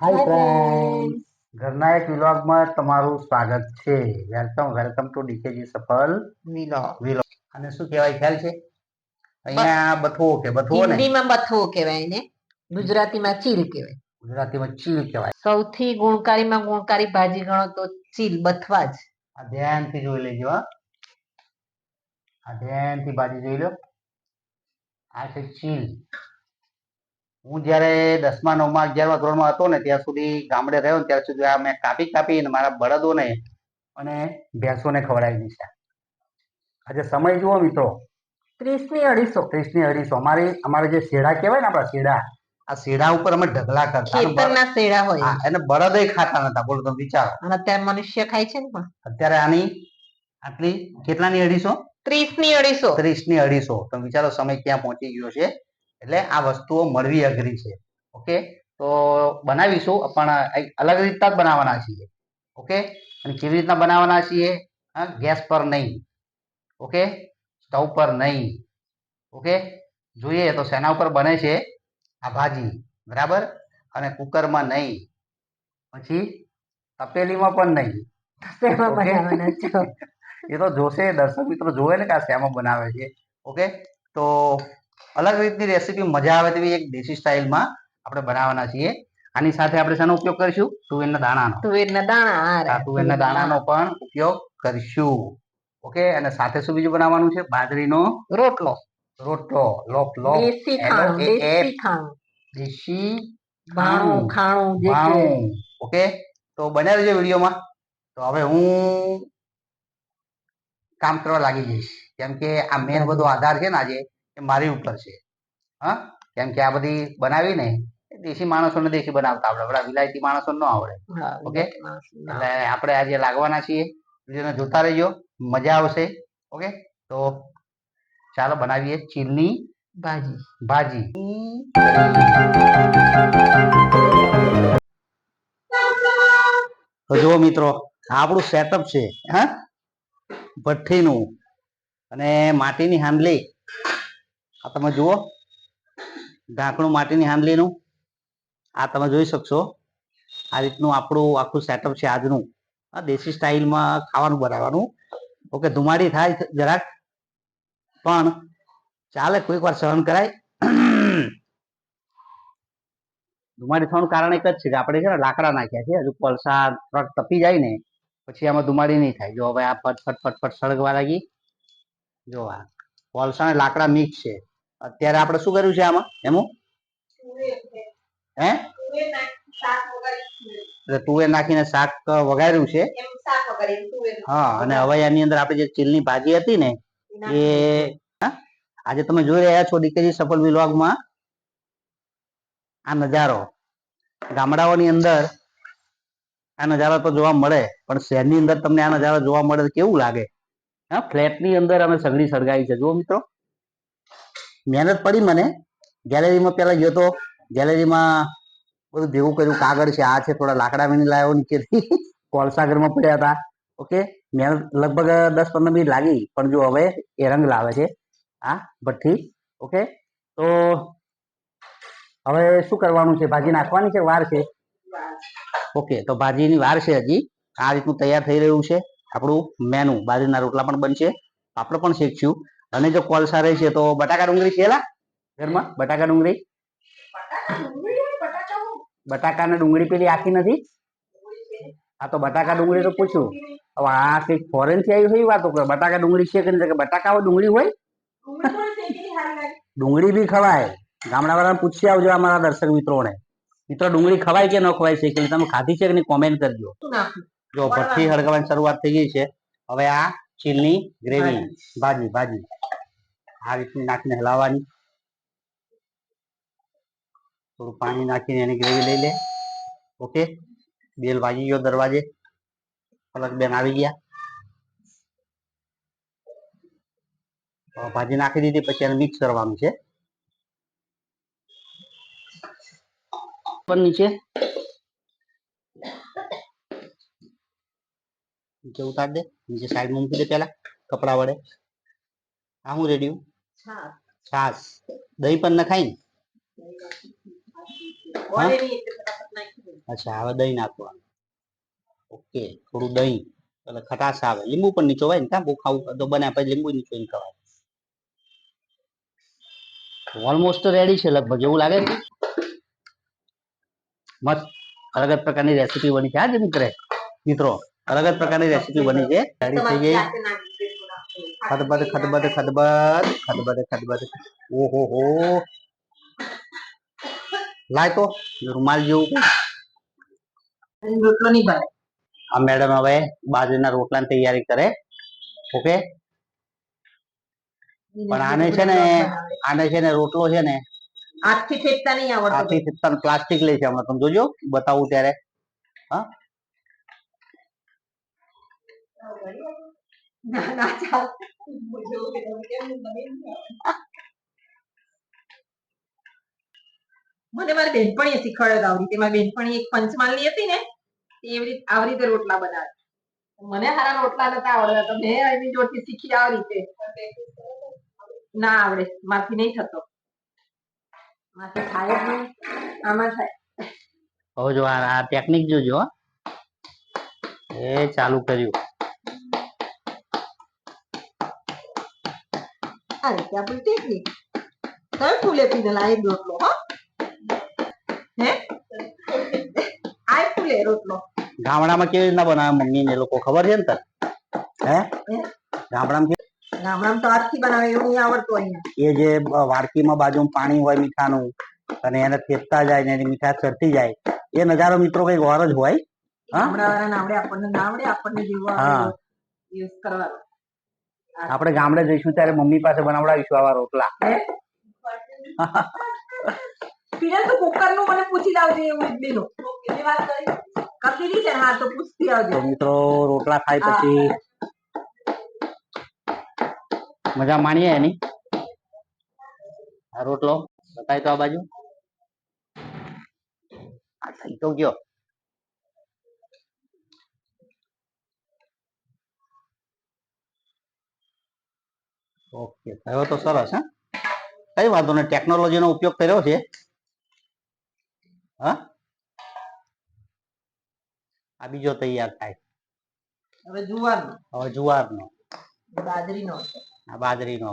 હાય friend, ઘરના એક વ્લોગમાં તમારું સ્વાગત છે. Welcome to DKG Safal vlog. અને શું કહેવાય ખ્યાલ છે? અહીંયા બથુઓ કે બથુઓ ને હિન્દીમાં બથુઓ કહેવાય ને, ગુજરાતીમાં ચીલ કહેવાય. ગુજરાતીમાં ચીલ કહેવાય. સૌથી ગુણકારીમાં ગુણકારી ભાજી ગણો તો ચીલ, બથવા જ. આ ધ્યાનથી જોઈ લેજો. આ ધ્યાનથી ભાજી જોઈ લો. આ છે ચીલ. હું જ્યારે 10મા 9મા 11મા ધોરણમાં હતો ને ત્યાં સુધી ગામડે રહ્યો ને ત્યાં સુધી આ મેં કાપીને મારા બળદોને અને ભેંસોને ખવડાવી દીધા. આજે સમય જુઓ મિત્રો, 30 ની 250. અમારે જે શેડા કહેવાય ને, આપણા શેડા, આ શેડા ઉપર અમે ઢગલા કરતા. ખેતરના શેડા હોય એને બળદય ખાતા નતા. બોલો તમે વિચારો. અને અત્યારે મનુષ્ય ખાય છે ને. પણ અત્યારે આની આટલી કેટલાની 250? 30 ની 250. 30 ની 250. તમે વિચારો સમય ક્યાં પહોંચી ગયો છે. એટલે આ વસ્તુઓ મળવી અઘરી છે. ઓકે, તો બનાવીશું પણ અલગ રીતના જ બનાવવાના છીએ. ઓકે, અને કેવી રીતના બનાવવાના છીએ? ગેસ પર નહીં. ઓકે, સ્ટવ પર નહીં. ઓકે, જોઈએ તો શેના ઉપર બને છે આ ભાજી, બરાબર? અને કુકરમાં નહીં, પછી તપેલીમાં પણ નહીં. એ તો જોશે, દર્શક મિત્રો જોવે ને કે આ શેમાં બનાવે છે. ઓકે, તો અલગ રીતની રેસીપી, મજા આવે તેવી એક દેશી સ્ટાઇલમાં આપણે બનાવવાના છીએ. આની સાથે આપણે શેનો ઉપયોગ કરીશું? તુવેરના દાણાનો. તુવેરના દાણાનો પણ ઉપયોગ કરીશું. ઓકે, અને સાથે શું બીજું બનાવવાનું છે? બાજરીનો રોટલો. દેશી ખાણું. ઓકે, તો બન્યા રહેજો વિડીયોમાં. તો હવે હું કામ કરવા લાગી જઈશ, કેમ કે આ મેન બધો આધાર છે ને આજે એ મારી ઉપર છે. હા, કેમ કે આ બધી બનાવીને દેશી માણસોને દેશી બનાવતા આવડે, આપણા વિલાયતી માણસો ન આવડે. ઓકે, એટલે આપણે આજે લાગવાના છીએ. વિડીયોને જોતા રહેજો, મજા આવશે. ઓકે, તો ચાલો બનાવીએ ચીલની ભાજી. તો જુઓ મિત્રો, આપણું સેટઅપ છે. હા, ભઠ્ઠીનું અને માટીની હાંડલી. આ તમે જુઓ, ઢાંકણું માટીની હાંડલીનું. આ તમે જોઈ શકશો. આ રીતનું આપણું આખું સેટઅપ છે આજનું. દેશી સ્ટાઇલમાં ખાવાનું બનાવવાનું. ઓકે, ધુમાડી થાય જરાક, પણ ચાલે, કોઈક વાર સહન કરાય. ધુમાડી થવાનું કારણ એક જ છે કે આપણે છે ને લાકડા નાખ્યા છે. હજુ કોલસા ટ્રક તપી જાય ને પછી આમાં ધુમાડી નહીં થાય. જો હવે આ ફટ સળગવા લાગી. જો આ કોલસા અને લાકડા મિક્સ છે. અત્યારે આપણે શું કર્યું છે આમાં? એમાં તુવેર નાખીને શાક વઘાર્યું છે. હા, અને હવે એની અંદર આપણે જે ચીલની ભાજી હતી ને એ આજે તમે જોઈ રહ્યા છો ડીકેજી સફલ વ્લોગમાં. આ નજારો ગામડાઓની અંદર આ નજારો તો જોવા મળે, પણ શહેરની અંદર તમને આ નજારો જોવા મળે તો કેવું લાગે? હા, ફ્લેટની અંદર અમે સગડી સળગાવી છે. જુઓ મિત્રો, મહેનત પડી મને. ગેલેરીમાં પેલા ગયો તો, ગેલેરીમાં બધું ભેગું કર્યું. કાગળ છે, આ છે, થોડા લાકડા વીણી લાવ્યો નીચેથી. કોલસા ઘરમાં પડ્યા હતા. ઓકે, મહેનત લગભગ 10-15 મિનિટ લાગી, પણ જો હવે એ રંગ લાવે છે આ ભઠ્ઠી. ઓકે, તો હવે શું કરવાનું છે? ભાજી નાખવાની છે, વાર છે. ઓકે, તો ભાજીની વાર છે હજી. આ રીતનું તૈયાર થઈ રહ્યું છે આપણું મેનુ. બાજરીના રોટલા પણ બનશે, પાપડ પણ શેકશું. અને જો કોલસા રહી છે તો બટાકા ડુંગળી છે ઘરમાં. બટાકા ડુંગળી ને ડુંગળી પેલી આખી નથી. આ તો બટાકા ડુંગળી તો પૂછ્યું. હવે આ કઈક ફોરેન થી આવી હોય વાતો કરે. બટાકા ડુંગળી છે કે બટાકા ડુંગળી હોય? ડુંગળી બી ખવાય. ગામડા વાળાને પૂછી આવજો અમારા દર્શક મિત્રોને. મિત્રો, ડુંગળી ખવાય કે ન ખવાય છે કે તમે ખાધી છે કે નહીં કોમેન્ટ કરજો. જો ભઠ્ઠી હળગવાની શરૂઆત થઈ ગઈ છે. હવે આ ચીલની ગ્રેવી ભાજી આ રીતની નાખીને હલાવવાની. થોડું પાણી નાખીને એની ગ્રેવી લઈ લે. ઓકે, બેલ ભાજી ગયો દરવાજે. પલક બેન આવી ગયા. ભાજી નાખી દીધી, પછી એને મિક્સ કરવાનું છે. નીચે ઉતાર દે, નીચે સાઈડમાં મૂકી દે પેલા કપડા વડે. આ હું રેડી? છાસ. દહીં પણ નખાય ને? બોલે નહીં એટલે ફટાફટ નાખી દઉં. અચ્છા હવે દહીં નાખવાનું. ઓકે થોડું દહીં એટલે ખટાશ આવે. લીંબુ પણ નીચોવાય ને, કાં બહુ ખાવું તો બને પછી લીંબુ નીચોઈને ખવાય. ઓલમોસ્ટ રેડી છે લગભગ, એવું લાગે છે. મસ્ત અલગ જ પ્રકારની રેસીપી બની છે. આજે મિત્રો અલગ જ પ્રકારની રેસીપી બની છે. રેડી થઈ ગઈ. ખદબદ ખદબદ ખદબદ ખદબદ ખદબદ. ઓહો હો, લાય તો રૂમાલ જેવું. રોટલો નહીં બને. આ મેડમ હવે બાજરીના રોટલાની તૈયારી કરે. ઓકે, પણ આને છે ને રોટલો છે ને હાથથી થેપતા નહીં આવડતો. હાથથી થેપતા પ્લાસ્ટિક લે છે હમણાં, તમે જોજો બતાવું ત્યારે. હા મને મારી બેનપણીએ શીખવાડ્યો આવી રીતે. મારી બેનપણી એક પંચમહાલની હતી ને, એવી રીતે આવી રીતે રોટલા બનાવે. મને સારા રોટલા નતા આવડતા, તો મેં એની જોડથી શીખી આવી રીતે. ના આવડે, મારથી નહીં થતો. મારથી થાય જ નહીં, આમાં થાય. હવે જો આ ટેકનિક જોજો. એ ચાલુ કર્યું. આ રીતે આપણી ટેકનિક. તમે ફૂલે પીને લાવી રોટલો. હો હે આ ફૂલે રોટલો ગામડામાં કેવી રીતના બનાવે મમ્મી ને લોકો ખબર છે ને તને? હે ગામડામાં તો હાથથી બનાવે, એવું નહીં આવડતું અહીંયા. એ જે વાડકીમાં બાજુમાં પાણી હોય મીઠાનું અને એને થેપતા જાય ને એની મીઠાશ ચડતી જાય, એ નજારો મિત્રો કઈક વાર જ હોય. ગામડાવાળાને આવડે, આપણને ના આવડે. આપણને જેવું યુઝ કરવાનો. આપણે ગામડે જઈશું ત્યારે મમ્મી પાસે બનાવડાવીશું આવા રોટલા. પીરલ તો કુકર નું મને પૂછી લાવજે, એવું ઇડલીનું એની વાત કરી કપડી છે. હા તો પૂછતી આવજો. તો મિત્રો રોટલા ખાય પછી મજા માણીએ એની. આ રોટલો બતાય તો આ બાજુ. આ થઈ તો ગયો. ઓકે થયો તો સરસ. હા કઈ વાંધો નહીં, ટેકનોલોજીનો ઉપયોગ કર્યો છે. હા આ બીજો તૈયાર થાય. હવે જુવારનો બાજરીનો આ બાજરીનો.